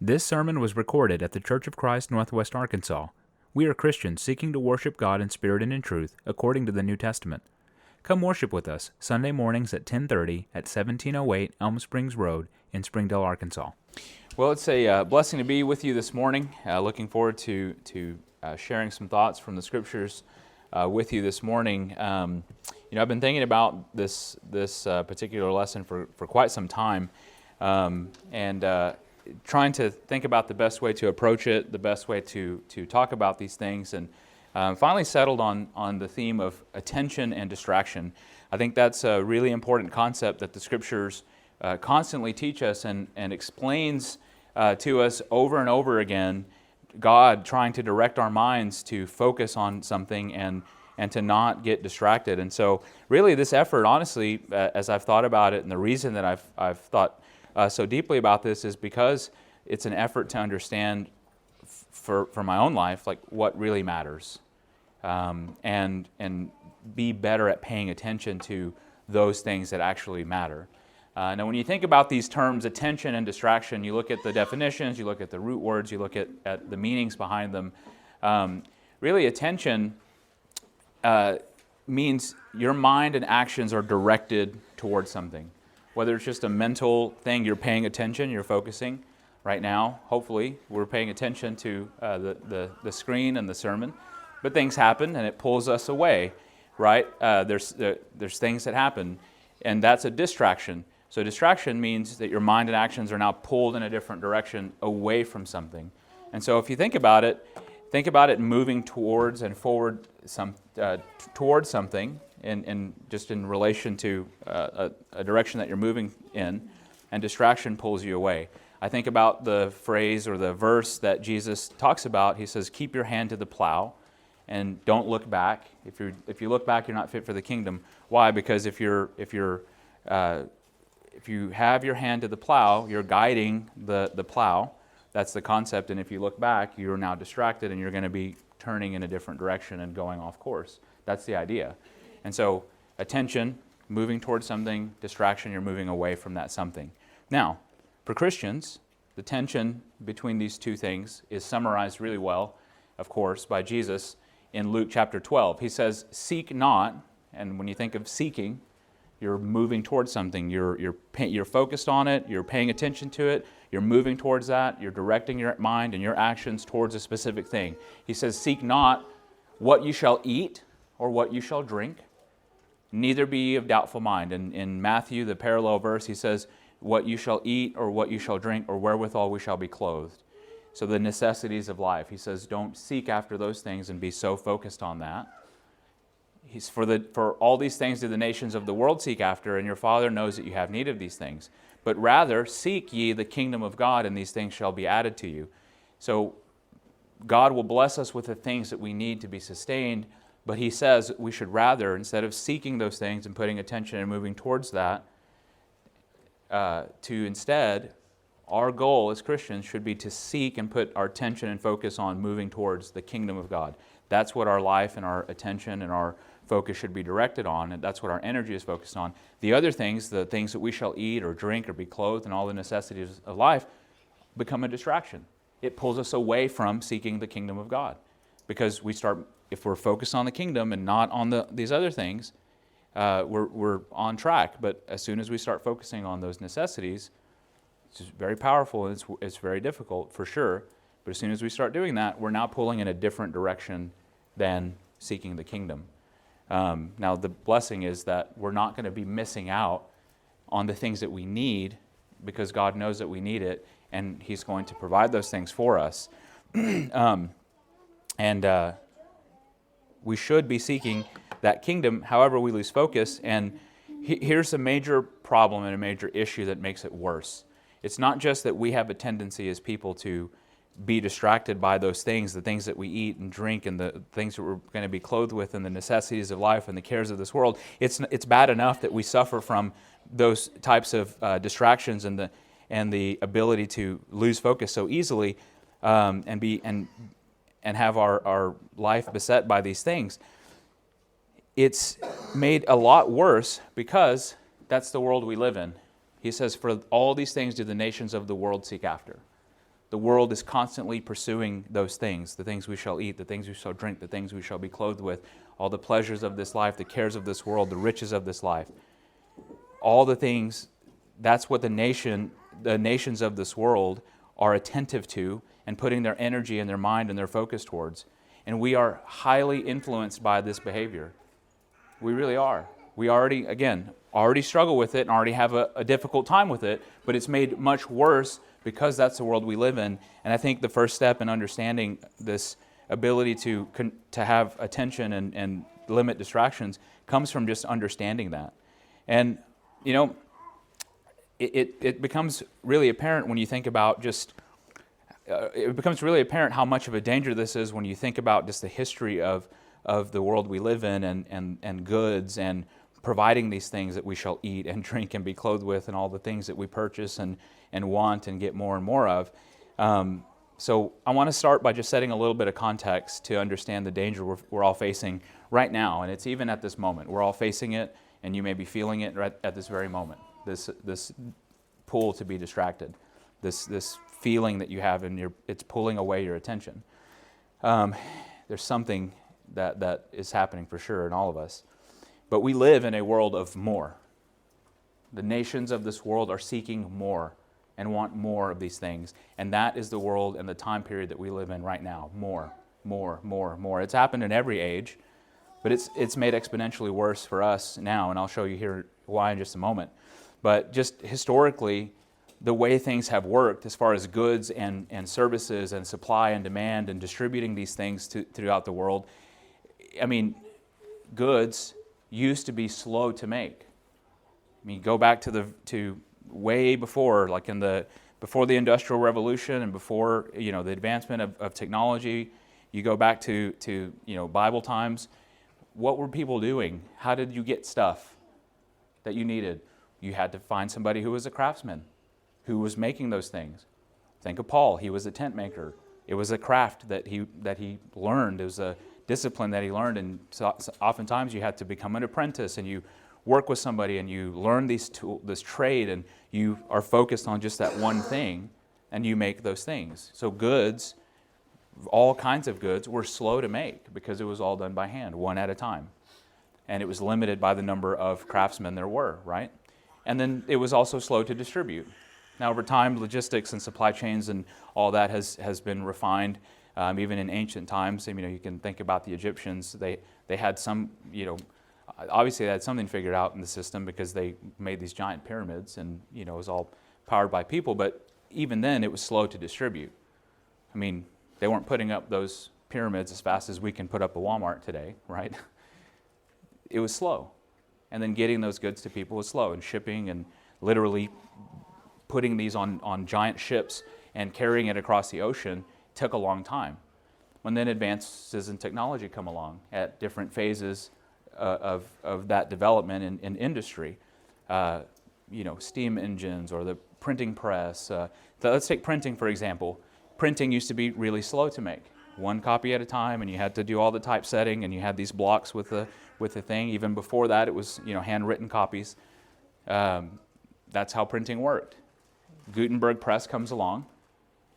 This sermon was recorded at the Church of Christ, Northwest Arkansas. We are Christians seeking to worship God in spirit and in truth, according to the New Testament. Come worship with us Sunday mornings at 10:30 at 1708 Elm Springs Road in Springdale, Arkansas. Well, it's a blessing to be with you this morning. Looking forward to sharing some thoughts from the Scriptures with you this morning. I've been thinking about this particular lesson for quite some time, and trying to think about the best way to approach it, the best way to talk about these things, and finally settled on the theme of attention and distraction. I think that's a really important concept that the Scriptures constantly teach us and explains to us over and over again. God trying to direct our minds to focus on something and to not get distracted. And so really this effort, honestly, as I've thought about it, and the reason that I've thought so deeply about this is because it's an effort to understand for my own life, like what really matters, and be better at paying attention to those things that actually matter. Now, when you think about these terms, attention and distraction, you look at the definitions, you look at the root words, you look at the meanings behind them. Really, attention means your mind and actions are directed towards something. Whether it's just a mental thing, you're paying attention, you're focusing. Right now, hopefully, we're paying attention to the screen and the sermon. But things happen, and it pulls us away, right? There's things that happen, and that's a distraction. So distraction means that your mind and actions are now pulled in a different direction away from something. And so if you think about it moving towards and forward towards something, and just in relation to a direction that you're moving in, and distraction pulls you away. I think about the phrase or the verse that Jesus talks about. He says, "Keep your hand to the plow, and don't look back. If you look back, you're not fit for the kingdom." Why? Because if you have your hand to the plow, you're guiding the plow. That's the concept. And if you look back, you're now distracted, and you're going to be turning in a different direction and going off course. That's the idea. And so attention, moving towards something; distraction, you're moving away from that something. Now, for Christians, the tension between these two things is summarized really well, of course, by Jesus in Luke chapter 12. He says, "Seek not," and when you think of seeking, you're moving towards something. You're focused on it, you're paying attention to it, you're moving towards that, you're directing your mind and your actions towards a specific thing. He says, "Seek not what you shall eat or what you shall drink, neither be ye of doubtful mind." And in Matthew, the parallel verse, he says, "What you shall eat or what you shall drink, or wherewithal we shall be clothed." So the necessities of life. He says, don't seek after those things and be so focused on that. He's for all these things do the nations of the world seek after, and your Father knows that you have need of these things. But rather seek ye the kingdom of God, and these things shall be added to you. So God will bless us with the things that we need to be sustained, but He says we should rather, instead of seeking those things and putting attention and moving towards that, to instead, our goal as Christians should be to seek and put our attention and focus on moving towards the kingdom of God. That's what our life and our attention and our focus should be directed on, and that's what our energy is focused on. The other things, the things that we shall eat or drink or be clothed and all the necessities of life, become a distraction. It pulls us away from seeking the kingdom of God. Because if we're focused on the kingdom and not on these other things, we're on track. But as soon as we start focusing on those necessities, it's very powerful, and it's very difficult for sure. But as soon as we start doing that, we're now pulling in a different direction than seeking the kingdom. Now, the blessing is that we're not going to be missing out on the things that we need, because God knows that we need it, and He's going to provide those things for us. And we should be seeking that kingdom. However, we lose focus, and here's a major problem and a major issue that makes it worse. It's not just that we have a tendency as people to be distracted by those things, the things that we eat and drink and the things that we're going to be clothed with and the necessities of life and the cares of this world. It's bad enough that we suffer from those types of distractions and the ability to lose focus so easily and have our life beset by these things. It's made a lot worse because that's the world we live in. He says, "For all these things do the nations of the world seek after." The world is constantly pursuing those things, the things we shall eat, the things we shall drink, the things we shall be clothed with, all the pleasures of this life, the cares of this world, the riches of this life. All the things, that's what the nations of this world are attentive to and putting their energy and their mind and their focus towards. And we are highly influenced by this behavior. We really are. We already struggle with it and already have a difficult time with it, but it's made much worse because that's the world we live in. And I think the first step in understanding this ability to have attention and limit distractions comes from just understanding that. And, it becomes really apparent when you think about it becomes really apparent how much of a danger this is when you think about just the history of the world we live in and goods and providing these things that we shall eat and drink and be clothed with and all the things that we purchase and want and get more and more of. So I want to start by just setting a little bit of context to understand the danger we're all facing right now, and it's even at this moment. We're all facing it, and you may be feeling it right at this very moment, this pull to be distracted, this feeling that you have, and it's pulling away your attention. There's something that is happening for sure in all of us. But we live in a world of more. The nations of this world are seeking more and want more of these things. And that is the world and the time period that we live in right now. More, more, more, more. It's happened in every age, but it's made exponentially worse for us now, and I'll show you here why in just a moment. But just historically, the way things have worked as far as goods and services and supply and demand and distributing these things throughout the world, I mean, goods used to be slow to make. I mean, go back to way before, like before the Industrial Revolution and before the advancement of technology. You go back to Bible times. What were people doing? How did you get stuff that you needed? You had to find somebody who was a craftsman, who was making those things. Think of Paul. He was a tent maker. It was a craft that he learned. It was a discipline that he learned, and so oftentimes you had to become an apprentice, and you work with somebody, and you learn this trade, and you are focused on just that one thing, and you make those things. So goods, all kinds of goods, were slow to make because it was all done by hand, one at a time. And it was limited by the number of craftsmen there were, right? And then it was also slow to distribute. Now, over time, logistics and supply chains and all that has been refined. Even in ancient times, you can think about the Egyptians. They had some, obviously they had something figured out in the system because they made these giant pyramids, and it was all powered by people. But even then, it was slow to distribute. I mean, they weren't putting up those pyramids as fast as we can put up a Walmart today, right? It was slow, and then getting those goods to people was slow, and shipping and literally putting these on giant ships and carrying it across the ocean took a long time. When then advances in technology come along at different phases of that development in industry, steam engines or the printing press. Let's take printing, for example. Printing used to be really slow to make, one copy at a time, and you had to do all the typesetting, and you had these blocks with the thing. Even before that, it was handwritten copies. That's how printing worked. Gutenberg press comes along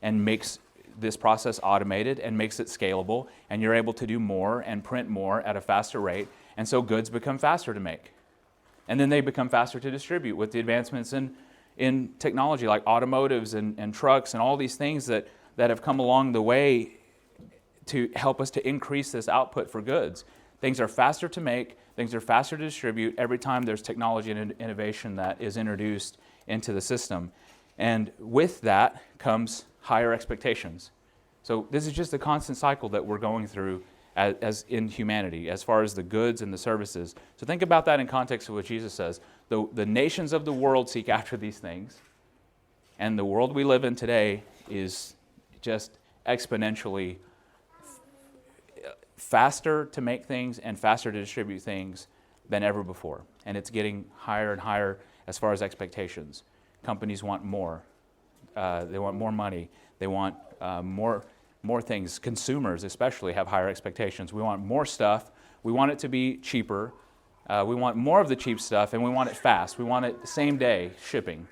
and makes this process automated and makes it scalable, and you're able to do more and print more at a faster rate, and so goods become faster to make. And then they become faster to distribute with the advancements in technology like automotives and trucks and all these things that have come along the way to help us to increase this output for goods. Things are faster to make, things are faster to distribute every time there's technology and innovation that is introduced into the system. And with that comes higher expectations. So this is just a constant cycle that we're going through as in humanity, as far as the goods and the services. So think about that in context of what Jesus says. The nations of the world seek after these things, and the world we live in today is just exponentially faster to make things and faster to distribute things than ever before. And it's getting higher and higher as far as expectations. Companies want more. They want more money. They want more things. Consumers especially have higher expectations. We want more stuff. We want it to be cheaper. We want more of the cheap stuff, and we want it fast. We want it same day shipping.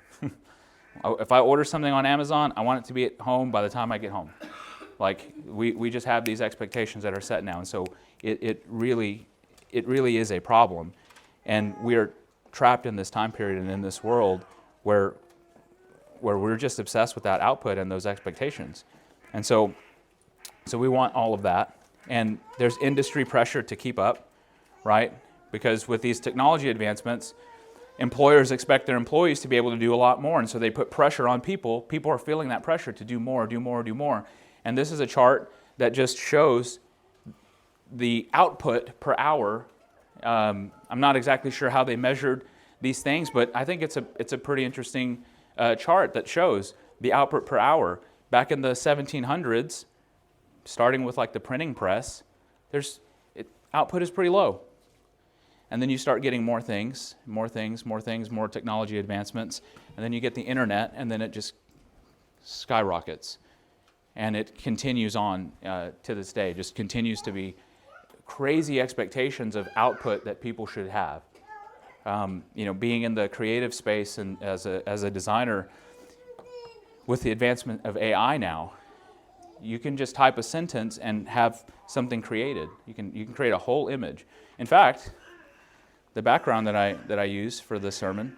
If I order something on Amazon, I want it to be at home by the time I get home. Like, we just have these expectations that are set now, and so it really is a problem. And we are trapped in this time period and in this world where we're just obsessed with that output and those expectations. And so we want all of that. And there's industry pressure to keep up, right? Because with these technology advancements, employers expect their employees to be able to do a lot more, and so they put pressure on people. People are feeling that pressure to do more, do more, do more. And this is a chart that just shows the output per hour. I'm not exactly sure how they measured these things, but I think it's a pretty interesting chart that shows the output per hour. Back in the 1700s, starting with like the printing press, output is pretty low. And then you start getting more things, more technology advancements, and then you get the internet, and then it just skyrockets. And it continues on to this day, just continues to be crazy expectations of output that people should have. Being in the creative space and as a designer, with the advancement of AI now, you can just type a sentence and have something created. You can create a whole image. In fact, the background that I use for this sermon,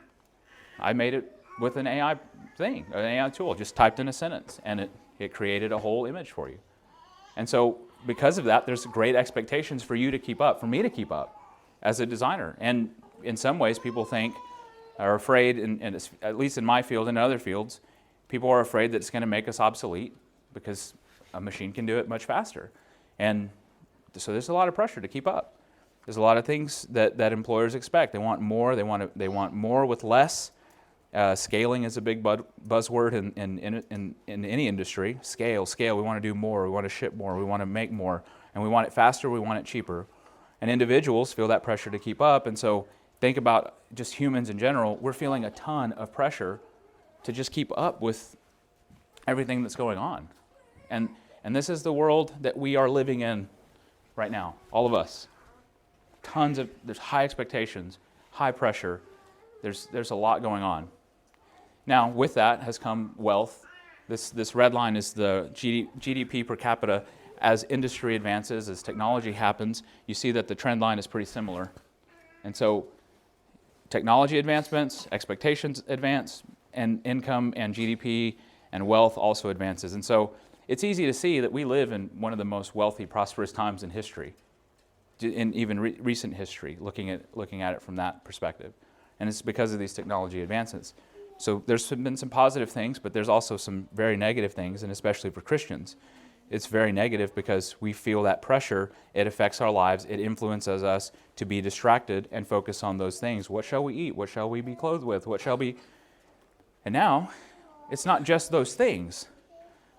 I made it with an AI thing, an AI tool. Just typed in a sentence, and it created a whole image for you. And so because of that, there's great expectations for you to keep up, for me to keep up as a designer. And in some ways, people are afraid, and at least in my field and other fields, people are afraid that it's going to make us obsolete because a machine can do it much faster. And so there's a lot of pressure to keep up. There's a lot of things that employers expect. They want more. They want more with less. Scaling is a big buzzword in any industry. Scale. We want to do more. We want to ship more. We want to make more. And we want it faster. We want it cheaper. And individuals feel that pressure to keep up. And so think about just humans in general. We're feeling a ton of pressure to just keep up with everything that's going on. And this is the world that we are living in right now, all of us. There's high expectations, high pressure. There's a lot going on. Now, with that has come wealth. This red line is the GDP per capita. As industry advances, as technology happens, you see that the trend line is pretty similar. And so technology advancements, expectations advance, and income and GDP and wealth also advances. And so it's easy to see that we live in one of the most wealthy, prosperous times in history, in even recent history, looking at it from that perspective. And it's because of these technology advances. So there's been some positive things, but there's also some very negative things, and especially for Christians. It's very negative because we feel that pressure. It affects our lives. It influences us to be distracted and focus on those things. What shall we eat? What shall we be clothed with? What shall be... And now, it's not just those things.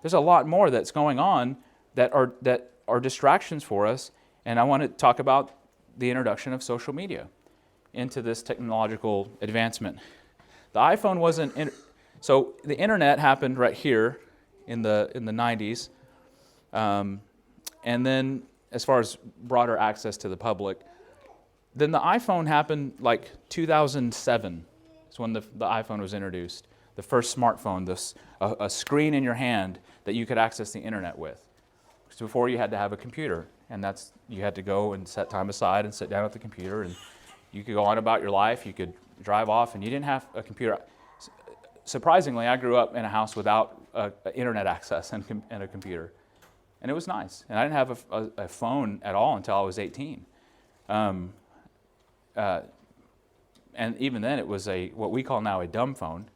There's a lot more that's going on that are distractions for us. And I want to talk about the introduction of social media into this technological advancement. The iPhone wasn't... So the internet happened right here in the 90s. And then as far as broader access to the public, then the iPhone happened like 2007. It's when the iPhone was introduced. The first smartphone, a screen in your hand that you could access the internet with. So before you had to have a computer, and you had to go and set time aside and sit down at the computer, and you could go on about your life. You could drive off, and you didn't have a computer. Surprisingly, I grew up in a house without internet access and a computer. And it was nice. And I didn't have a phone at all until I was 18. And even then, it was what we call now a dumb phone.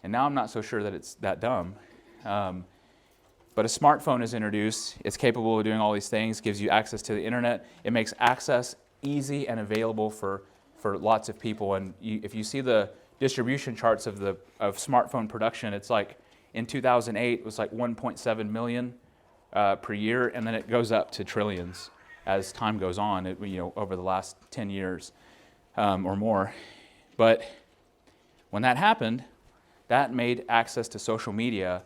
And now I'm not so sure that it's that dumb. But a smartphone is introduced. It's capable of doing all these things, gives you access to the internet. It makes access easy and available for lots of people. And if you see the distribution charts of smartphone production, it's like in 2008, it was like 1.7 million per year, and then it goes up to trillions as time goes on, over the last 10 years or more. But when that happened, that made access to social media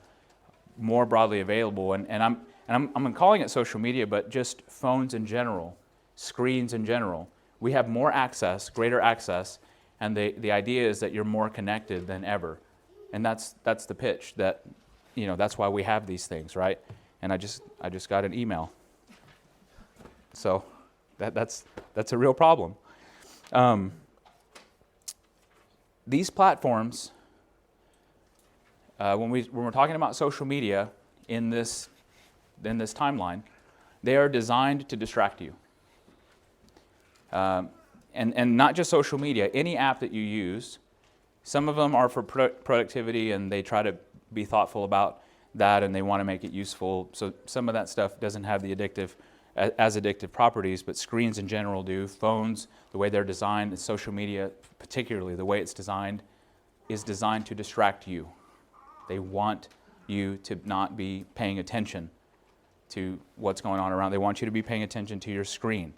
more broadly available. And I'm calling it social media, but just phones in general, screens in general. We have more access, greater access, and the idea is that you're more connected than ever. And that's the pitch, that, that's why we have these things, right? And I just got an email. So that's a real problem. These platforms, when we're talking about social media in this timeline, they are designed to distract you. And not just social media, any app that you use. Some of them are for productivity, and they try to be thoughtful about that, and they want to make it useful. So some of that stuff doesn't have the addictive properties, but screens in general do. Phones, the way they're designed, and social media particularly, the way it's designed, is designed to distract you. They want you to not be paying attention to what's going on around. They want you to be paying attention to your screen.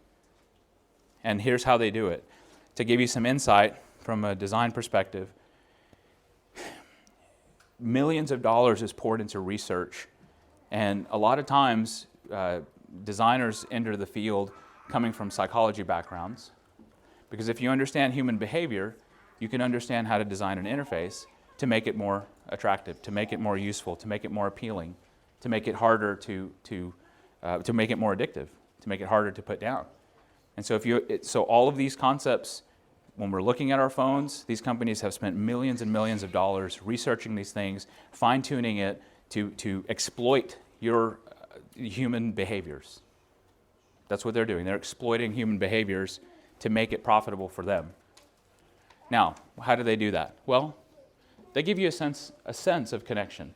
And here's how they do it. To give you some insight from a design perspective, millions of dollars is poured into research. And a lot of times, designers enter the field coming from psychology backgrounds. Because if you understand human behavior, you can understand how to design an interface to make it more attractive, to make it more useful, to make it more appealing, to make it harder to make it more addictive, to make it harder to put down. And so so all of these concepts, when we're looking at our phones, these companies have spent millions and millions of dollars researching these things, fine-tuning it to exploit your human behaviors. That's what they're doing. They're exploiting human behaviors to make it profitable for them. Now, how do they do that? Well, they give you a sense of connection.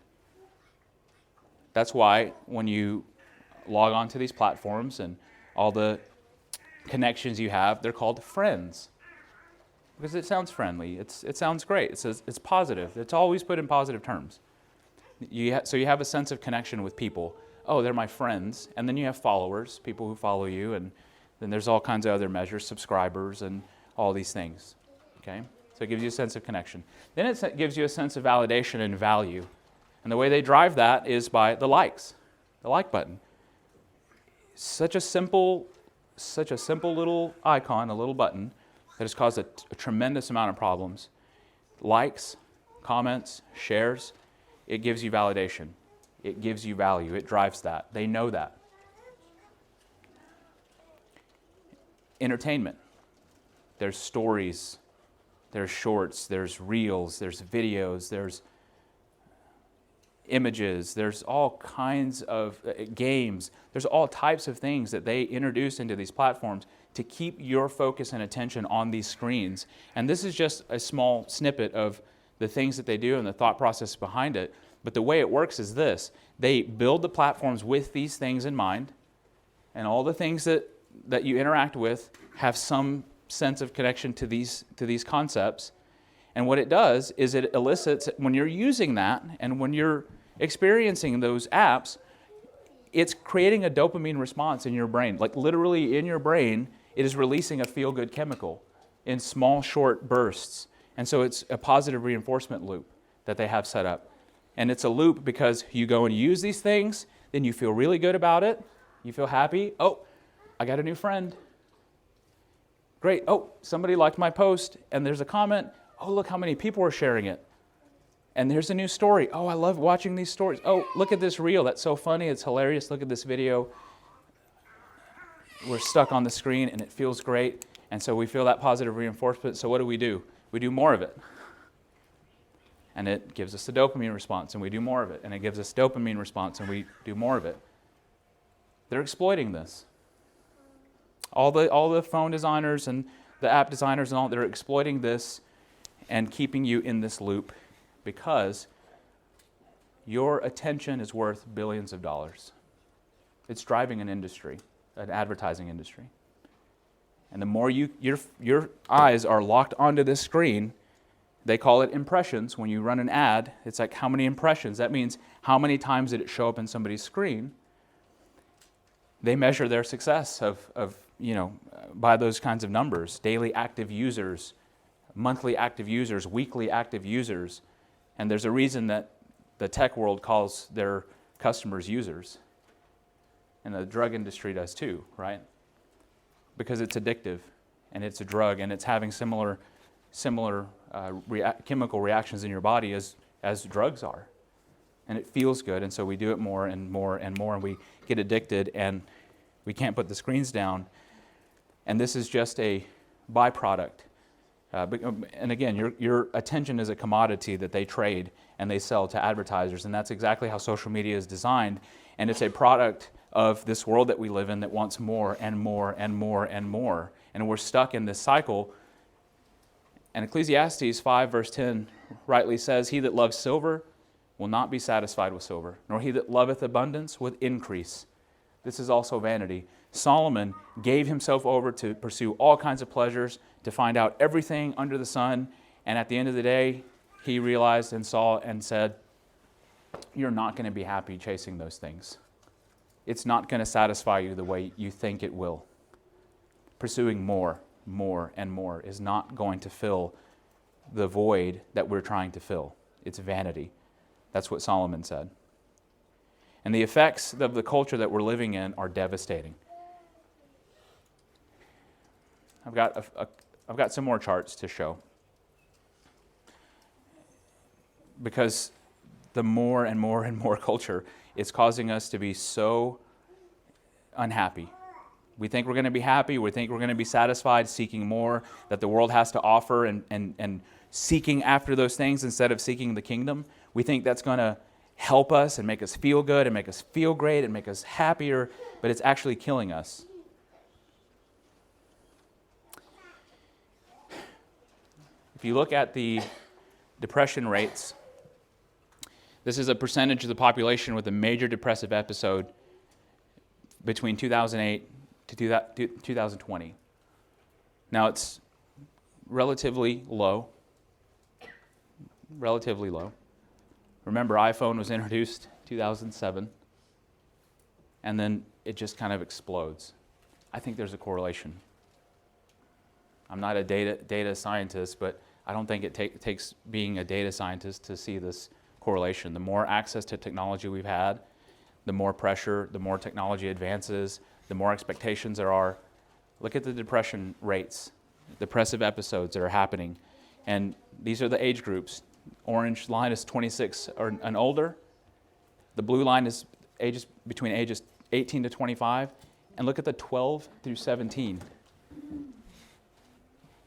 That's why when you log on to these platforms and all the connections you have, they're called friends. Because it sounds friendly. It sounds great. It's positive. It's always put in positive terms. So you have a sense of connection with people. Oh, they're my friends. And then you have followers, people who follow you. And then there's all kinds of other measures, subscribers and all these things. Okay? So it gives you a sense of connection. Then it gives you a sense of validation and value. And the way they drive that is by the likes, the like button. Such a simple little icon, a little button, that has caused a tremendous amount of problems. Likes, comments, shares, it gives you validation. It gives you value. It drives that. They know that. Entertainment. There's stories, there's shorts, there's reels, there's videos, there's images, there's all kinds of games. There's all types of things that they introduce into these platforms to keep your focus and attention on these screens. And this is just a small snippet of the things that they do and the thought process behind it. But the way it works is this. They build the platforms with these things in mind, and all the things that you interact with have some sense of connection to these concepts. And what it does is it elicits, when you're using that and when you're experiencing those apps, it's creating a dopamine response in your brain. Like literally in your brain, it is releasing a feel-good chemical in small, short bursts. And so it's a positive reinforcement loop that they have set up. And it's a loop because you go and use these things, then you feel really good about it, you feel happy. Oh, I got a new friend. Great. Oh, somebody liked my post, and there's a comment. Oh, look how many people are sharing it. And here's a new story. Oh, I love watching these stories. Oh, look at this reel. That's so funny. It's hilarious. Look at this video. We're stuck on the screen, and it feels great. And so we feel that positive reinforcement. So what do? We do more of it. And it gives us a dopamine response, and we do more of it. And it gives us dopamine response, and we do more of it. They're exploiting this. All the phone designers and the app designers and all, they're exploiting this and keeping you in this loop because your attention is worth billions of dollars. It's driving an industry, an advertising industry. And the more your eyes are locked onto this screen, they call it impressions. When you run an ad, it's like how many impressions. That means how many times did it show up in somebody's screen. They measure their success by those kinds of numbers. Daily active users, monthly active users, weekly active users. And there's a reason that the tech world calls their customers users. And the drug industry does too, right? Because it's addictive, and it's a drug, and it's having similar chemical reactions in your body as as drugs are. And it feels good, and so we do it more and more and more, and we get addicted, and we can't put the screens down. And this is just a byproduct. And again, your attention is a commodity that they trade and they sell to advertisers, and that's exactly how social media is designed. And it's a product of this world that we live in that wants more and more and more and more. And we're stuck in this cycle. And Ecclesiastes 5 verse 10 rightly says, "He that loves silver will not be satisfied with silver, nor he that loveth abundance with increase. This is also vanity." Solomon gave himself over to pursue all kinds of pleasures, to find out everything under the sun, and at the end of the day, he realized and saw and said, you're not going to be happy chasing those things. It's not going to satisfy you the way you think it will. Pursuing more, and more is not going to fill the void that we're trying to fill. It's vanity. That's what Solomon said. And the effects of the culture that we're living in are devastating. I've got some more charts to show. Because the more and more and more culture is causing us to be so unhappy. We think we're going to be happy. We think we're going to be satisfied, seeking more that the world has to offer and seeking after those things instead of seeking the kingdom. We think that's going to help us and make us feel good and make us feel great and make us happier, but it's actually killing us. If you look at the depression rates, this is a percentage of the population with a major depressive episode between 2008 to 2020. Now it's relatively low. Remember, iPhone was introduced 2007, and then it just kind of explodes. I think there's a correlation. I'm not a data scientist, but I don't think it takes being a data scientist to see this correlation. The more access to technology we've had, the more pressure, the more technology advances, the more expectations there are. Look at the depression rates, depressive episodes that are happening. And these are the age groups. Orange line is 26 and older. The blue line is between ages 18 to 25. And look at the 12 through 17.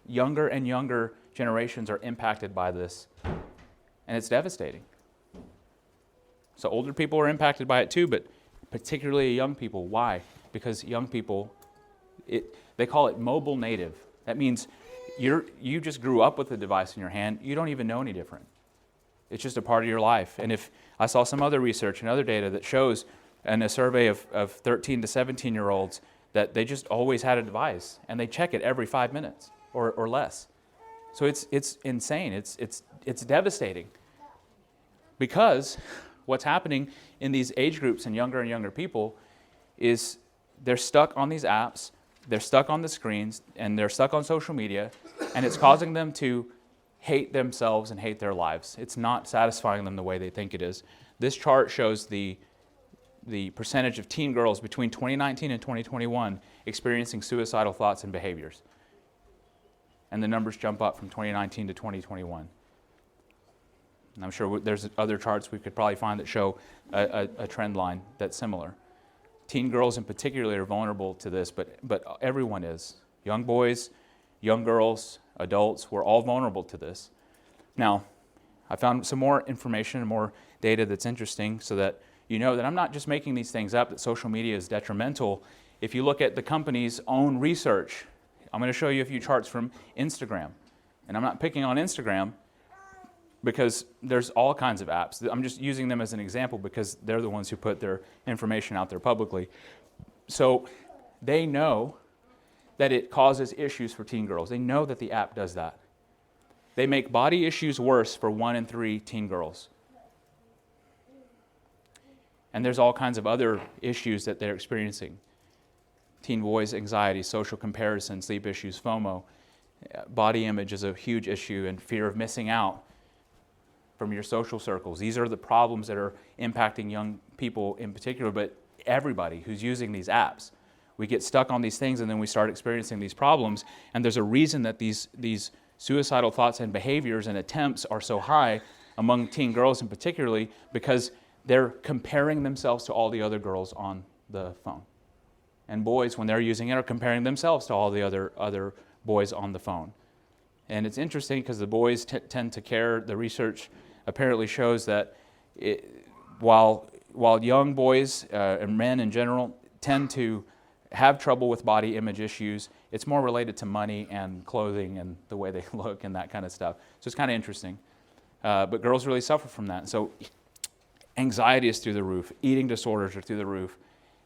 Younger and younger generations are impacted by this, and it's devastating. So older people are impacted by it too, but particularly young people. Why? Because young people, they call it mobile native. That means you just grew up with the device in your hand. You don't even know any different. It's just a part of your life. And if I saw some other research and other data that shows in a survey of 13 to 17-year-olds that they just always had a device, and they check it every 5 minutes or less. So it's insane. It's devastating. Because what's happening in these age groups and younger people is they're stuck on these apps, they're stuck on the screens, and they're stuck on social media, and it's causing them to hate themselves and hate their lives. It's not satisfying them the way they think it is. This chart shows the percentage of teen girls between 2019 and 2021 experiencing suicidal thoughts and behaviors. And the numbers jump up from 2019 to 2021. And I'm sure there's other charts we could probably find that show a trend line that's similar. Teen girls in particular are vulnerable to this, but everyone is. Young boys, young girls, adults, we're all vulnerable to this. Now, I found some more information and more data that's interesting so that you know that I'm not just making these things up, that social media is detrimental. If you look at the company's own research, I'm going to show you a few charts from Instagram. And I'm not picking on Instagram because there's all kinds of apps. I'm just using them as an example because they're the ones who put their information out there publicly. So they know that it causes issues for teen girls. They know that the app does that. They make body issues worse for 1 in 3 teen girls. And there's all kinds of other issues that they're experiencing. Teen boys, anxiety, social comparison, sleep issues, FOMO. Body image is a huge issue, and fear of missing out from your social circles. These are the problems that are impacting young people in particular, but everybody who's using these apps. We get stuck on these things and then we start experiencing these problems, and there's a reason that these suicidal thoughts and behaviors and attempts are so high, among teen girls in particularly, because they're comparing themselves to all the other girls on the phone. And boys, when they're using it, are comparing themselves to all the other boys on the phone. And it's interesting because the boys tend to care. The research apparently shows that while young boys and men in general tend to have trouble with body image issues, it's more related to money and clothing and the way they look and that kind of stuff. So it's kind of interesting. But girls really suffer from that. So anxiety is through the roof. Eating disorders are through the roof.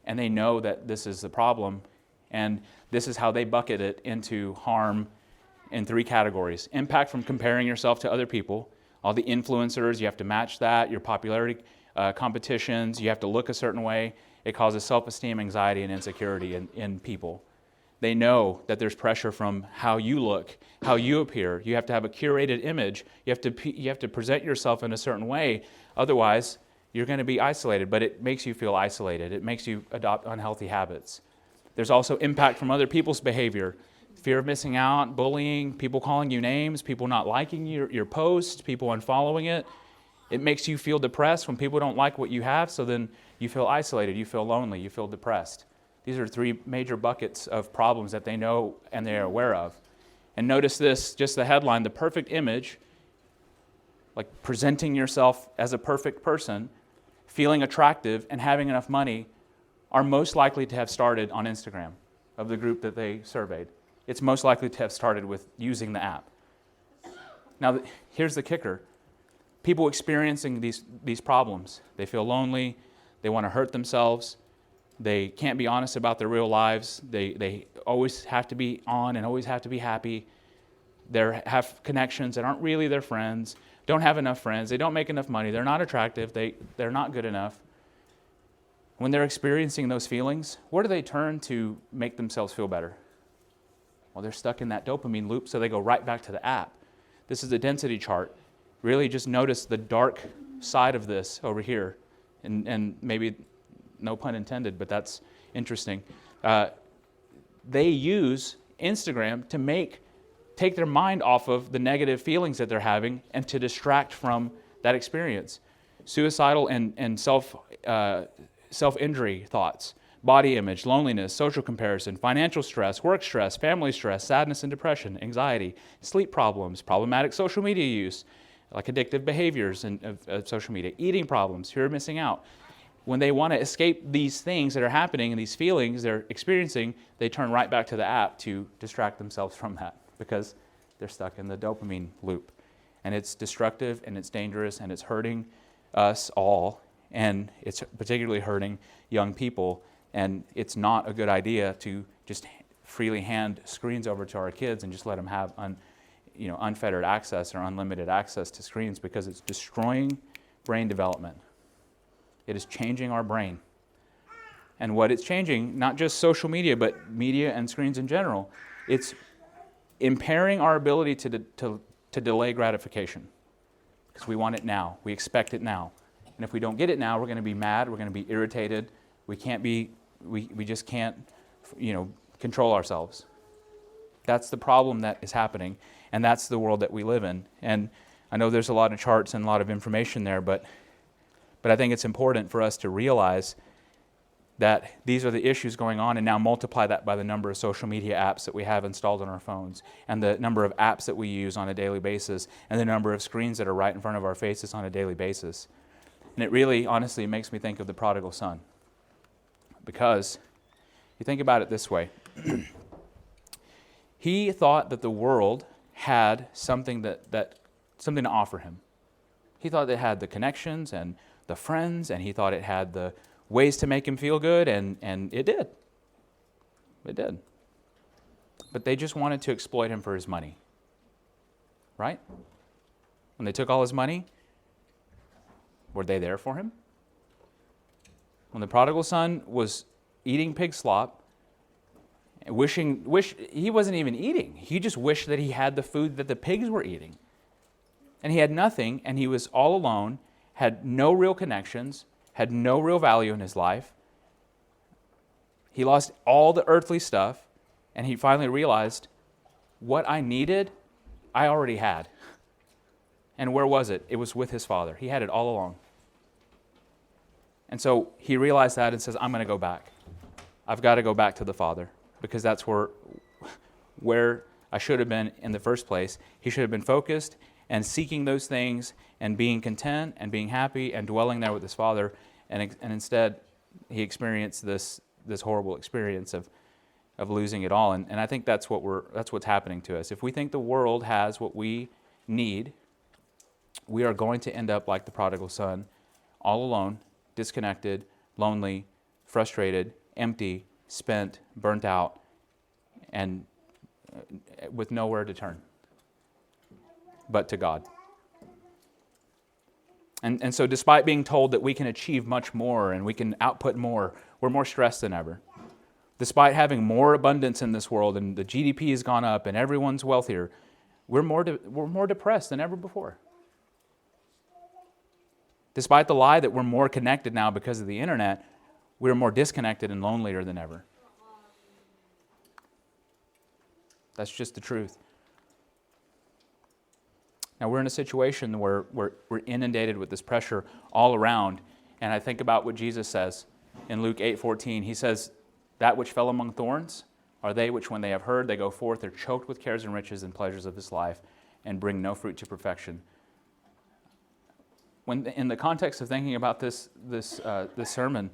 And they know that this is the problem. And this is how they bucket it into harm in 3 categories. Impact from comparing yourself to other people. All the influencers, you have to match that. Your popularity competitions, you have to look a certain way. It causes self-esteem, anxiety, and insecurity in people. They know that there's pressure from how you look, how you appear. You have to have a curated image. You have to present yourself in a certain way. Otherwise, you're going to be isolated, but it makes you feel isolated. It makes you adopt unhealthy habits. There's also impact from other people's behavior. Fear of missing out, bullying, people calling you names, people not liking your post, people unfollowing it. It makes you feel depressed when people don't like what you have, so then you feel isolated, you feel lonely, you feel depressed. These are 3 major buckets of problems that they know and they're aware of. And notice this, just the headline, the perfect image, like presenting yourself as a perfect person, feeling attractive, and having enough money are most likely to have started on Instagram of the group that they surveyed. It's most likely to have started with using the app. Now, here's the kicker. People experiencing these problems, they feel lonely, they want to hurt themselves, they can't be honest about their real lives, they always have to be on and always have to be happy, they have connections that aren't really their friends, don't have enough friends, they don't make enough money, they're not attractive, they're not good enough. When they're experiencing those feelings, where do they turn to make themselves feel better? Well, they're stuck in that dopamine loop, so they go right back to the app. This is the density chart. Really just notice the dark side of this over here. And maybe, no pun intended, but that's interesting. They use Instagram to take their mind off of the negative feelings that they're having and to distract from that experience. Suicidal and self-injury thoughts, body image, loneliness, social comparison, financial stress, work stress, family stress, sadness and depression, anxiety, sleep problems, problematic social media use, like addictive behaviors of social media, eating problems, fear of missing out. When they want to escape these things that are happening and these feelings they're experiencing, they turn right back to the app to distract themselves from that because they're stuck in the dopamine loop. And it's destructive and it's dangerous and it's hurting us all, and it's particularly hurting young people. And it's not a good idea to just freely hand screens over to our kids and just let them have unfettered access or unlimited access to screens, because it's destroying brain development. It is changing our brain. And what it's changing, not just social media, but media and screens in general, it's impairing our ability to delay gratification, because we want it now. We expect it now. And if we don't get it now, we're going to be mad, we're going to be irritated, we just can't, control ourselves. That's the problem that is happening, and that's the world that we live in. And I know there's a lot of charts and a lot of information there, but I think it's important for us to realize that these are the issues going on, and now multiply that by the number of social media apps that we have installed on our phones, and the number of apps that we use on a daily basis, and the number of screens that are right in front of our faces on a daily basis. And it really, honestly, makes me think of the prodigal son. Because you think about it this way. He thought that the world had something something to offer him. He thought it had the connections and the friends, and he thought it had the ways to make him feel good, and it did. It did. But they just wanted to exploit him for his money. Right? When they took all his money, were they there for him? When the prodigal son was eating pig slop, he wasn't even eating. He just wished that he had the food that the pigs were eating. And he had nothing, and he was all alone, had no real connections, had no real value in his life. He lost all the earthly stuff, and he finally realized what I needed, I already had. And where was it? It was with his Father. He had it all along. And so he realized that and says, I'm going to go back. I've got to go back to the Father, because that's where I should have been in the first place. He should have been focused and seeking those things and being content and being happy and dwelling there with his Father. And instead, he experienced this horrible experience of losing it all. And I think that's what's happening to us. If we think the world has what we need, we are going to end up like the prodigal son, all alone, disconnected, lonely, frustrated, empty, spent, burnt out, and with nowhere to turn but to God. And so despite being told that we can achieve much more and we can output more, we're more stressed than ever. Despite having more abundance in this world and the GDP has gone up and everyone's wealthier, we're more depressed than ever before. Despite the lie that we're more connected now because of the internet, we're more disconnected and lonelier than ever. That's just the truth. Now we're in a situation where we're inundated with this pressure all around, and I think about what Jesus says in Luke 8:14. He says, that which fell among thorns are they which when they have heard, they go forth, they're choked with cares and riches and pleasures of this life, and bring no fruit to perfection. When in the context of thinking about this sermon,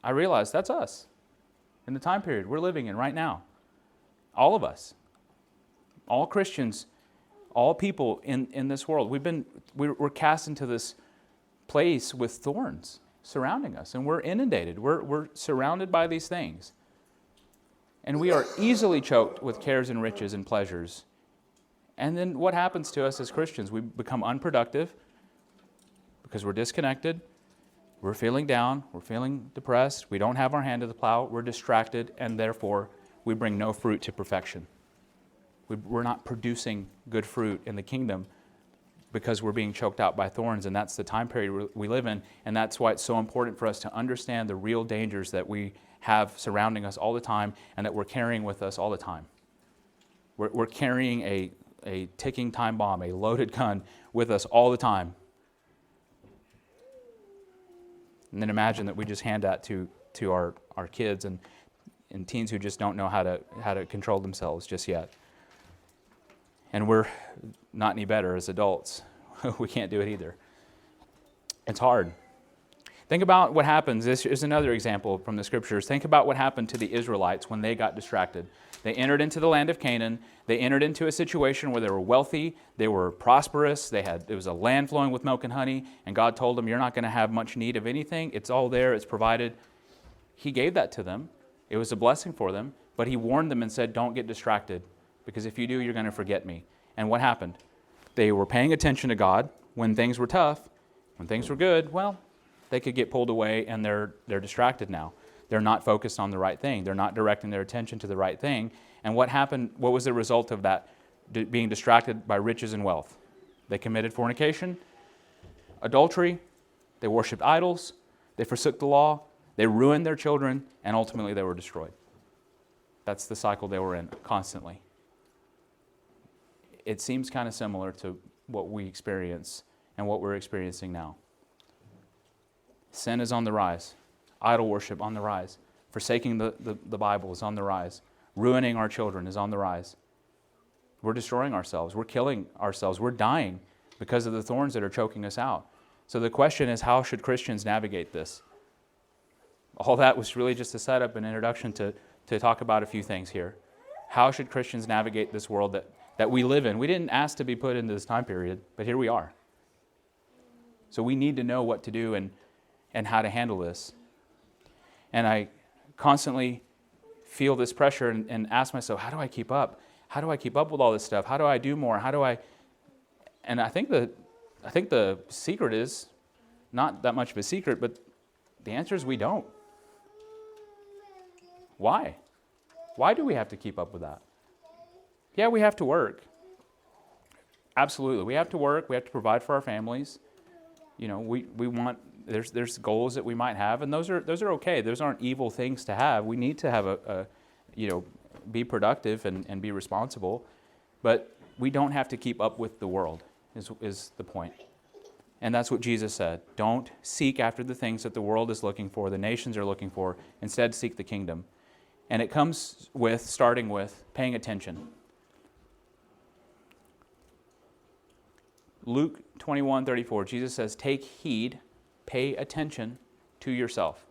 I realized that's us in the time period we're living in right now. All of us, all Christians, all people in this world, we're cast into this place with thorns surrounding us, and we're inundated. We're surrounded by these things, and we are easily choked with cares and riches and pleasures. And then what happens to us as Christians? We become unproductive because we're disconnected. We're feeling down. We're feeling depressed. We don't have our hand to the plow. We're distracted, and therefore we bring no fruit to perfection. We're not producing good fruit in the kingdom because we're being choked out by thorns, and that's the time period we live in, and that's why it's so important for us to understand the real dangers that we have surrounding us all the time and that we're carrying with us all the time. We're carrying a ticking time bomb, a loaded gun with us all the time. And then imagine that we just hand that to our kids and teens who just don't know how to control themselves just yet. And we're not any better as adults. We can't do it either. It's hard. Think about what happens. This is another example from the scriptures. Think about what happened to the Israelites when they got distracted. They entered into the land of Canaan. They entered into a situation where they were wealthy. They were prosperous. It was a land flowing with milk and honey. And God told them, you're not going to have much need of anything. It's all there. It's provided. He gave that to them. It was a blessing for them. But he warned them and said, don't get distracted. Because if you do, you're going to forget me. And what happened? They were paying attention to God when things were tough. When things were good, well, they could get pulled away and they're distracted now. They're not focused on the right thing. They're not directing their attention to the right thing. And what happened? What was the result of that? Being distracted by riches and wealth. They committed fornication, adultery, they worshipped idols, they forsook the law, they ruined their children, and ultimately they were destroyed. That's the cycle they were in constantly. It seems kind of similar to what we experience and what we're experiencing now. Sin is on the rise. Idol worship on the rise. Forsaking the Bible is on the rise. Ruining our children is on the rise. We're destroying ourselves. We're killing ourselves. We're dying because of the thorns that are choking us out. So the question is, how should Christians navigate this? All that was really just a setup, an introduction to talk about a few things here. How should Christians navigate this world that we live in? We didn't ask to be put into this time period, but here we are. So we need to know what to do and how to handle this. And I constantly feel this pressure and ask myself, how do I keep up? How do I keep up with all this stuff? How do I do more? And I think the secret is not that much of a secret, but the answer is we don't. Why? Why do we have to keep up with that? Yeah, we have to work. Absolutely. We have to work. We have to provide for our families. We want, there's goals that we might have, and those are okay. Those aren't evil things to have. We need to have be productive and be responsible, but we don't have to keep up with the world. is the point. And that's what Jesus said. Don't seek after the things that the world is looking for, the nations are looking for. Instead, seek the kingdom. And it comes with, starting with, paying attention. Luke 21:34, Jesus says, take heed, pay attention to yourself,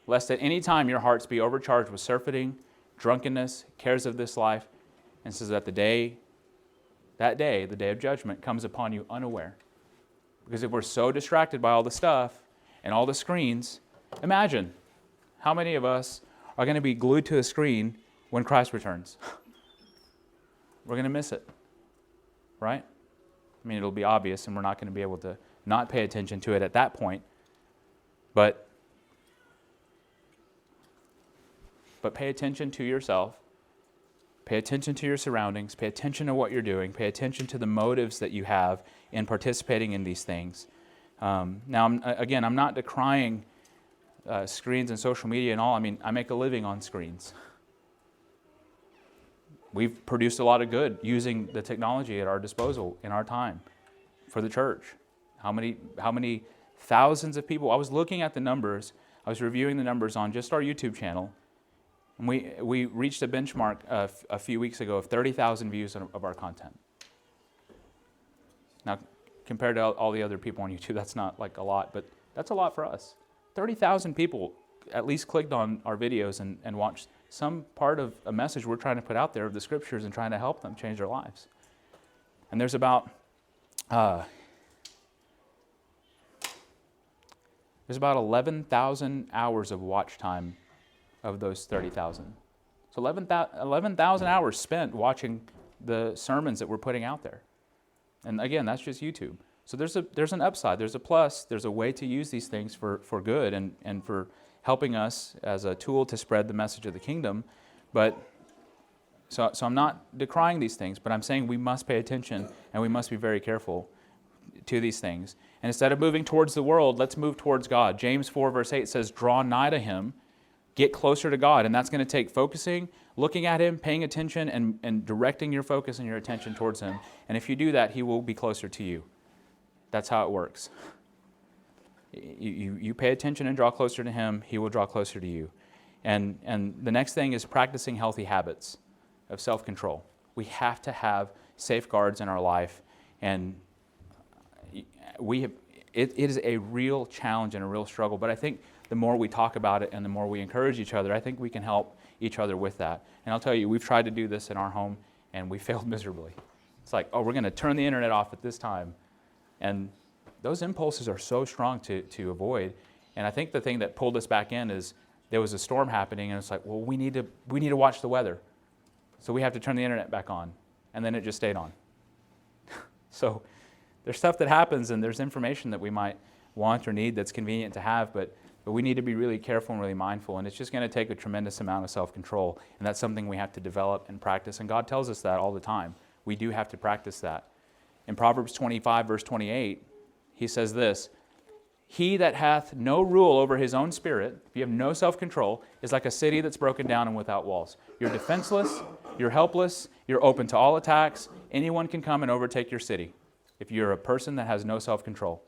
lest at any time your hearts be overcharged with surfeiting, drunkenness, cares of this life, and says that the day of judgment, comes upon you unaware. Because if we're so distracted by all the stuff and all the screens, imagine how many of us are going to be glued to a screen when Christ returns. We're going to miss it, right? I mean, it'll be obvious, and we're not going to be able to not pay attention to it at that point. But pay attention to yourself. Pay attention to your surroundings. Pay attention to what you're doing. Pay attention to the motives that you have in participating in these things. Now, I'm not decrying screens and social media and all. I mean, I make a living on screens. We've produced a lot of good using the technology at our disposal in our time for the church. How many thousands of people? I was looking at the numbers. I was reviewing the numbers on just our YouTube channel. And we reached a benchmark a few weeks ago of 30,000 views of our content. Now, compared to all the other people on YouTube, that's not like a lot, but that's a lot for us. 30,000 people at least clicked on our videos and watched some part of a message we're trying to put out there of the Scriptures and trying to help them change their lives. And there's about 11,000 hours of watch time of those 30,000. So 11,000 hours spent watching the sermons that we're putting out there. And again, that's just YouTube. So there's an upside, there's a plus, there's a way to use these things for good and for helping us as a tool to spread the message of the kingdom. But so I'm not decrying these things, but I'm saying we must pay attention and we must be very careful to these things. And instead of moving towards the world, let's move towards God. James 4 verse 8 says, draw nigh to Him, get closer to God. And that's going to take focusing, looking at Him, paying attention, and directing your focus and your attention towards Him. And if you do that, He will be closer to you. That's how it works. You pay attention and draw closer to Him, He will draw closer to you. And the next thing is practicing healthy habits of self-control. We have to have safeguards in our life, and it is a real challenge and a real struggle. But I think the more we talk about it and the more we encourage each other, I think we can help each other with that. And I'll tell you, we've tried to do this in our home, and we failed miserably. It's like, oh, we're going to turn the internet off at this time. And those impulses are so strong to avoid. And I think the thing that pulled us back in is there was a storm happening, and it's like, well, we need to watch the weather. So we have to turn the internet back on. And then it just stayed on. So there's stuff that happens, and there's information that we might want or need that's convenient to have, but we need to be really careful and really mindful. And it's just going to take a tremendous amount of self-control. And that's something we have to develop and practice. And God tells us that all the time. We do have to practice that. In Proverbs 25, verse 28, He says this, he that hath no rule over his own spirit, if you have no self-control, is like a city that's broken down and without walls. You're defenseless, you're helpless, you're open to all attacks. Anyone can come and overtake your city if you're a person that has no self-control.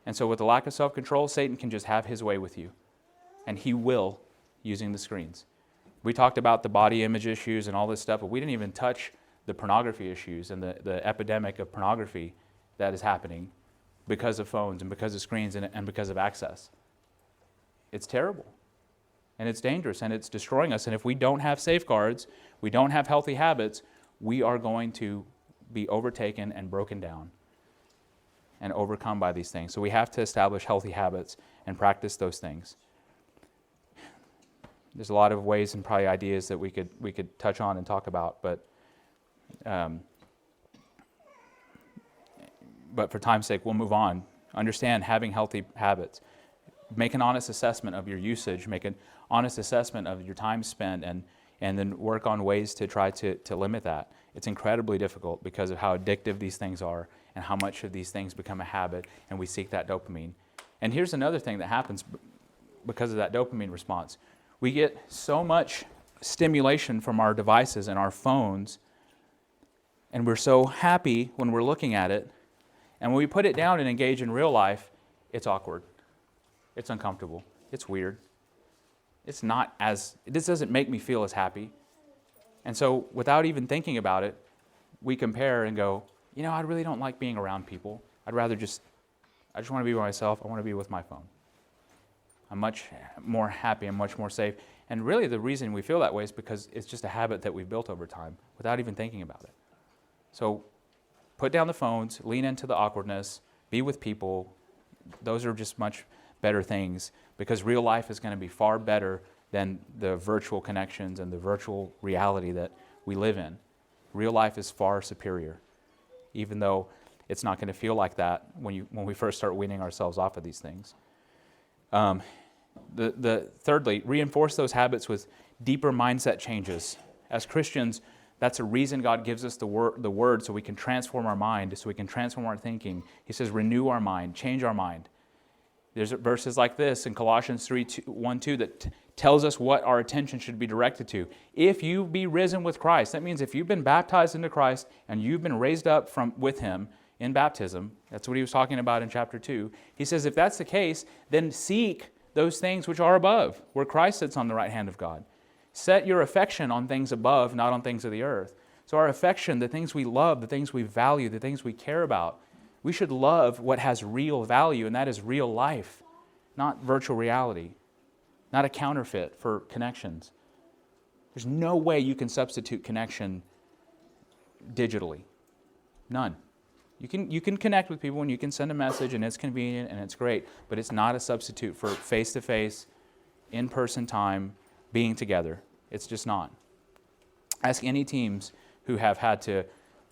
And so with the lack of self-control, Satan can just have his way with you. And he will, using the screens. We talked about the body image issues and all this stuff, but we didn't even touch the pornography issues and the epidemic of pornography that is happening because of phones and because of screens and because of access. It's terrible. And it's dangerous and it's destroying us. And if we don't have safeguards, we don't have healthy habits, we are going to be overtaken and broken down and overcome by these things. So we have to establish healthy habits and practice those things. There's a lot of ways and probably ideas that we could touch on and talk about, but for time's sake, we'll move on. Understand having healthy habits. Make an honest assessment of your usage. Make an honest assessment of your time spent, and then work on ways to try to limit that. It's incredibly difficult because of how addictive these things are and how much of these things become a habit, and we seek that dopamine. And here's another thing that happens because of that dopamine response. We get so much stimulation from our devices and our phones And we're so happy when we're looking at it. And when we put it down and engage in real life, it's awkward. It's uncomfortable. It's weird. This doesn't make me feel as happy. And so without even thinking about it, we compare and go, I really don't like being around people. I just want to be by myself. I want to be with my phone. I'm much more happy. I'm much more safe. And really the reason we feel that way is because it's just a habit that we've built over time without even thinking about it. So put down the phones, lean into the awkwardness, be with people. Those are just much better things because real life is going to be far better than the virtual connections and the virtual reality that we live in. Real life is far superior, even though it's not going to feel like that when we first start weaning ourselves off of these things. Thirdly, reinforce those habits with deeper mindset changes. As Christians, that's a reason God gives us the word so we can transform our mind, so we can transform our thinking. He says, renew our mind, change our mind. There's verses like this in Colossians 1:2 that tells us what our attention should be directed to. If you be risen with Christ, that means if you've been baptized into Christ and you've been raised up with Him in baptism, that's what he was talking about in chapter 2. He says, if that's the case, then seek those things which are above, where Christ sits on the right hand of God. Set your affection on things above, not on things of the earth. So our affection, the things we love, the things we value, the things we care about, we should love what has real value, and that is real life, not virtual reality, not a counterfeit for connections. There's no way you can substitute connection digitally. None. You can connect with people and you can send a message and it's convenient and it's great, but it's not a substitute for face-to-face, in-person time, being together. It's just not. Ask any teams who have had to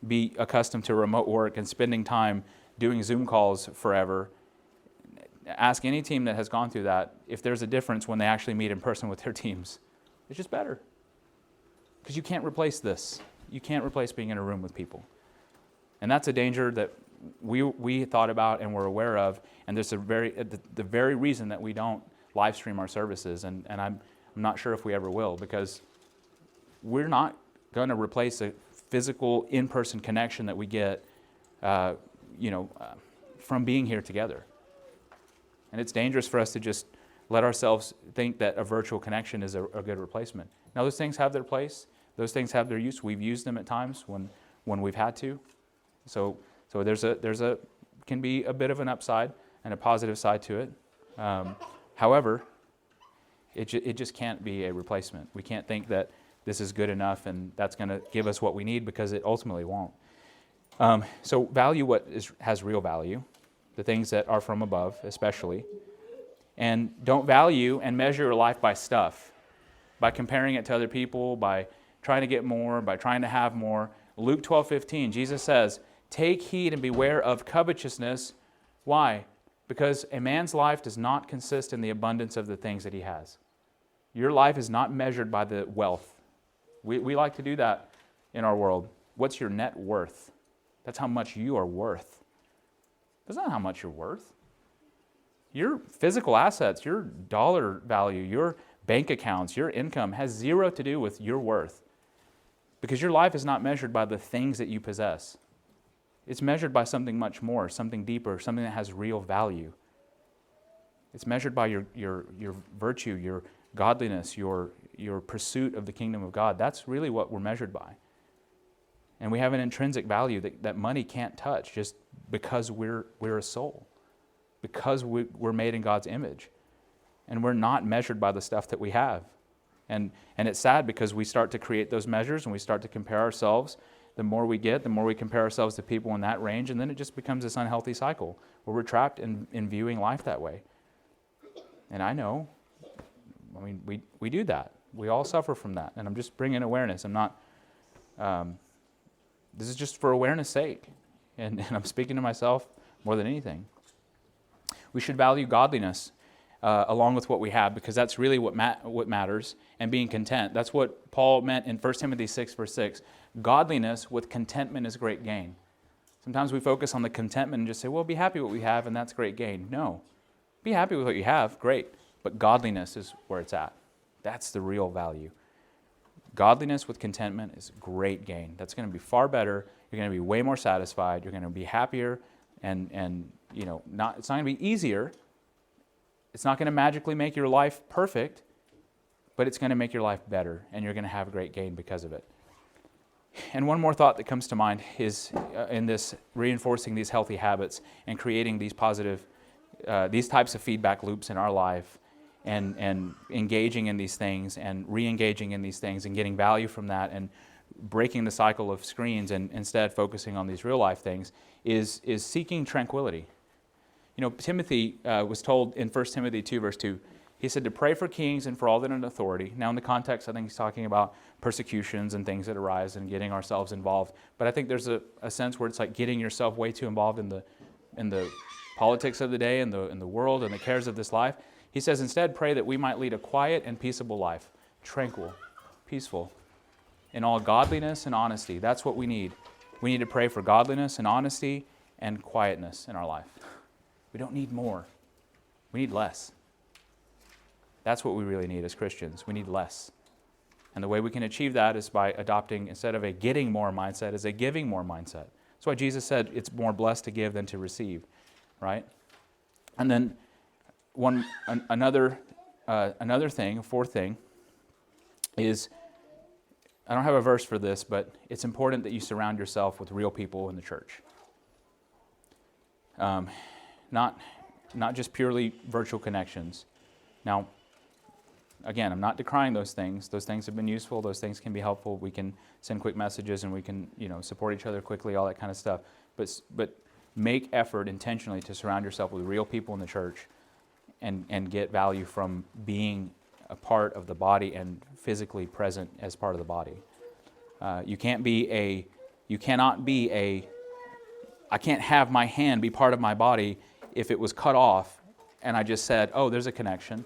be accustomed to remote work and spending time doing Zoom calls forever. Ask any team that has gone through that if there's a difference when they actually meet in person with their teams. It's just better. Because you can't replace this. You can't replace being in a room with people. And that's a danger that we thought about and were aware of, and there's the very reason that we don't live stream our services, and I'm not sure if we ever will, because we're not going to replace a physical in-person connection that we get from being here together. And it's dangerous for us to just let ourselves think that a virtual connection is a good replacement. Now, those things have their place. Those things have their use. We've used them at times when we've had to. So can be a bit of an upside and a positive side to it. However, it just can't be a replacement. We can't think that this is good enough and that's going to give us what we need, because it ultimately won't. So value what has real value, the things that are from above especially. And don't value and measure your life by stuff, by comparing it to other people, by trying to get more, by trying to have more. Luke 12:15, Jesus says, take heed and beware of covetousness. Why? Because a man's life does not consist in the abundance of the things that he has. Your life is not measured by the wealth. We like to do that in our world. What's your net worth? That's how much you are worth. That's not how much you're worth. Your physical assets, your dollar value, your bank accounts, your income has zero to do with your worth. Because your life is not measured by the things that you possess. It's measured by something much more, something deeper, something that has real value. It's measured by your virtue, your godliness, your pursuit of the kingdom of God. That's really what we're measured by. And we have an intrinsic value that money can't touch just because we're a soul, because we're made in God's image. And we're not measured by the stuff that we have. And it's sad because we start to create those measures and we start to compare ourselves. The more we get, the more we compare ourselves to people in that range, and then it just becomes this unhealthy cycle where we're trapped in viewing life that way. And I know, we do that. We all suffer from that, and I'm just bringing awareness. I'm not, this is just for awareness' sake, and I'm speaking to myself more than anything. We should value godliness along with what we have, because that's really what matters, and being content. That's what Paul meant in 1 Timothy 6, verse 6. Godliness with contentment is great gain. Sometimes we focus on the contentment and just say, well, be happy with what we have, and that's great gain. No. Be happy with what you have, great. But godliness is where it's at. That's the real value. Godliness with contentment is great gain. That's going to be far better. You're going to be way more satisfied. You're going to be happier, and it's not going to be easier. It's not going to magically make your life perfect, but it's going to make your life better, and you're going to have a great gain because of it. And one more thought that comes to mind is in this reinforcing these healthy habits and creating these positive, these types of feedback loops in our life, and engaging in these things and re-engaging in these things and getting value from that and breaking the cycle of screens and instead focusing on these real life things is seeking tranquility. Timothy was told in 1 Timothy 2 verse 2, he said to pray for kings and for all that are in authority. Now in the context, I think he's talking about persecutions and things that arise and getting ourselves involved. But I think there's a sense where it's like getting yourself way too involved in the politics of the day and the world and the cares of this life. He says instead pray that we might lead a quiet and peaceable life, tranquil, peaceful, in all godliness and honesty. That's what we need. We need to pray for godliness and honesty and quietness in our life. We don't need more. We need less. That's what we really need as Christians. We need less. And the way we can achieve that is by adopting, instead of a getting more mindset, is a giving more mindset. That's why Jesus said it's more blessed to give than to receive, right? And then another thing, a fourth thing, is, I don't have a verse for this, but it's important that you surround yourself with real people in the church. Not just purely virtual connections. Now, again, I'm not decrying those things. Those things have been useful. Those things can be helpful. We can send quick messages and we can, support each other quickly, all that kind of stuff. But make effort intentionally to surround yourself with real people in the church and get value from being a part of the body and physically present as part of the body. I can't have my hand be part of my body if it was cut off and I just said, oh, there's a connection.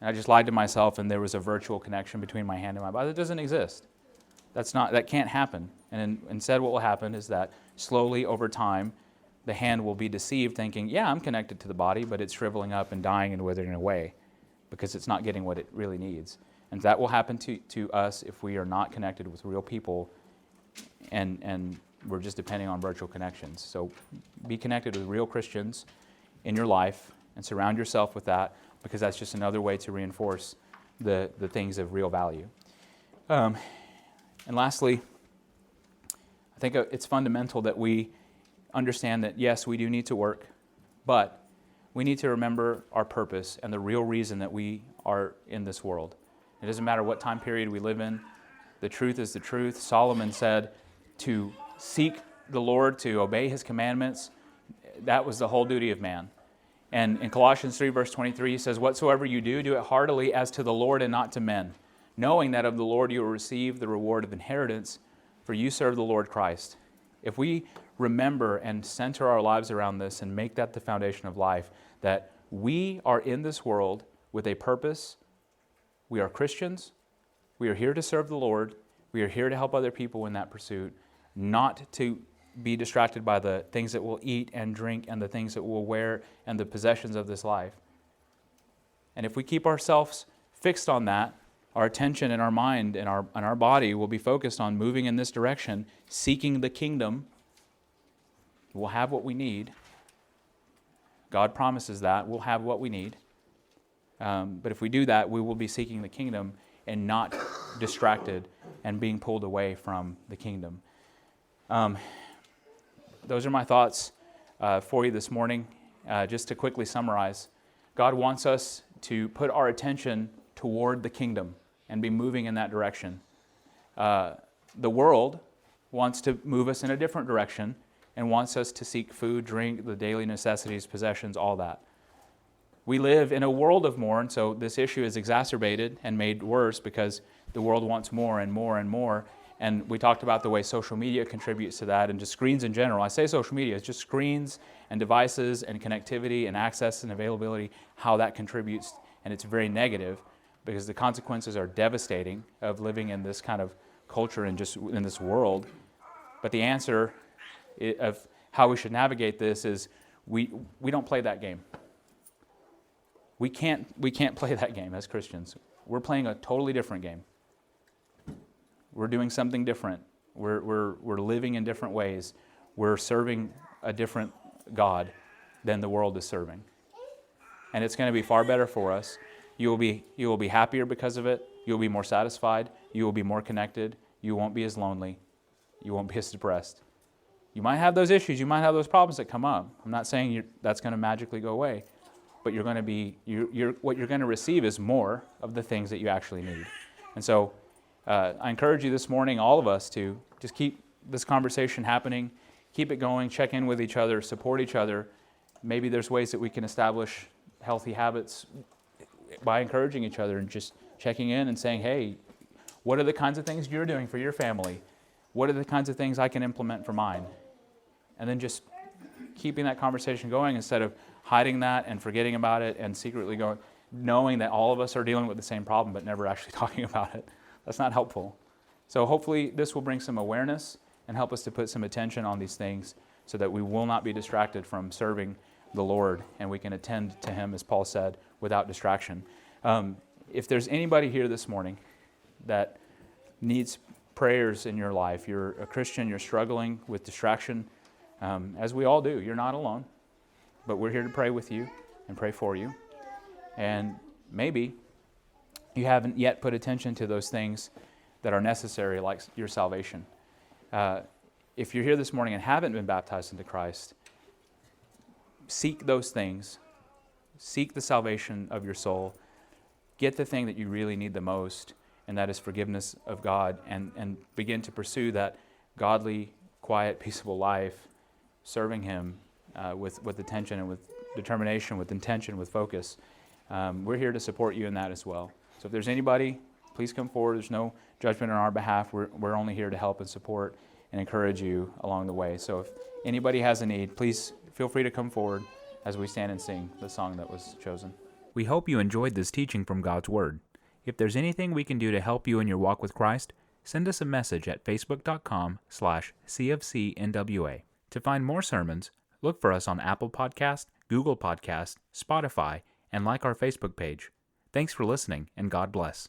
And I just lied to myself and there was a virtual connection between my hand and my body. That doesn't exist. That can't happen. And instead what will happen is that slowly over time, the hand will be deceived thinking, yeah, I'm connected to the body, but it's shriveling up and dying and withering away because it's not getting what it really needs. And that will happen to us if we are not connected with real people and we're just depending on virtual connections. So be connected with real Christians in your life and surround yourself with that, because that's just another way to reinforce the things of real value. And lastly, I think it's fundamental that we understand that, yes, we do need to work, but we need to remember our purpose and the real reason that we are in this world. It doesn't matter what time period we live in. The truth is the truth. Solomon said to seek the Lord, to obey His commandments. That was the whole duty of man. And in Colossians 3, verse 23, he says, whatsoever you do, do it heartily as to the Lord and not to men, knowing that of the Lord you will receive the reward of inheritance, for you serve the Lord Christ. If we remember and center our lives around this and make that the foundation of life, that we are in this world with a purpose, we are Christians, we are here to serve the Lord, we are here to help other people in that pursuit, not to be distracted by the things that we'll eat and drink and the things that we'll wear and the possessions of this life. And if we keep ourselves fixed on that, our attention and our mind and our body will be focused on moving in this direction, seeking the kingdom. We'll have what we need. God promises that. We'll have what we need. But if we do that, we will be seeking the kingdom and not distracted and being pulled away from the kingdom. Those are my thoughts for you this morning. Just to quickly summarize, God wants us to put our attention toward the kingdom and be moving in that direction. The world wants to move us in a different direction and wants us to seek food, drink, the daily necessities, possessions, all that. We live in a world of more, and so this issue is exacerbated and made worse because the world wants more and more and more. And we talked about the way social media contributes to that and just screens in general. I say social media, it's just screens and devices and connectivity and access and availability, how that contributes. And it's very negative because the consequences are devastating of living in this kind of culture and just in this world. But the answer of how we should navigate this is we don't play that game. We can't play that game as Christians. We're playing a totally different game. We're doing something different. We're living in different ways. We're serving a different God than the world is serving. And it's going to be far better for us. You will be happier because of it. You'll be more satisfied. You will be more connected. You won't be as lonely. You won't be as depressed. You might have those issues. You might have those problems that come up. I'm not saying that's going to magically go away, but you're going to be what you're going to receive is more of the things that you actually need. And so I encourage you this morning, all of us, to just keep this conversation happening, keep it going, check in with each other, support each other. Maybe there's ways that we can establish healthy habits by encouraging each other and just checking in and saying, hey, what are the kinds of things you're doing for your family? What are the kinds of things I can implement for mine? And then just keeping that conversation going instead of hiding that and forgetting about it and secretly going, knowing that all of us are dealing with the same problem but never actually talking about it. That's not helpful. So hopefully this will bring some awareness and help us to put some attention on these things so that we will not be distracted from serving the Lord and we can attend to Him, as Paul said, without distraction. If there's anybody here this morning that needs prayers in your life, you're a Christian, you're struggling with distraction, as we all do, you're not alone, but we're here to pray with you and pray for you. And maybe you haven't yet put attention to those things that are necessary, like your salvation. If you're here this morning and haven't been baptized into Christ, seek those things. Seek the salvation of your soul. Get the thing that you really need the most, and that is forgiveness of God, and begin to pursue that godly, quiet, peaceable life, serving Him with attention and with determination, with intention, with focus. We're here to support you in that as well. So if there's anybody, please come forward. There's no judgment on our behalf. We're only here to help and support and encourage you along the way. So if anybody has a need, please feel free to come forward as we stand and sing the song that was chosen. We hope you enjoyed this teaching from God's Word. If there's anything we can do to help you in your walk with Christ, send us a message at facebook.com/CFCNWA. To find more sermons, look for us on Apple Podcast, Google Podcast, Spotify, and like our Facebook page. Thanks for listening, and God bless.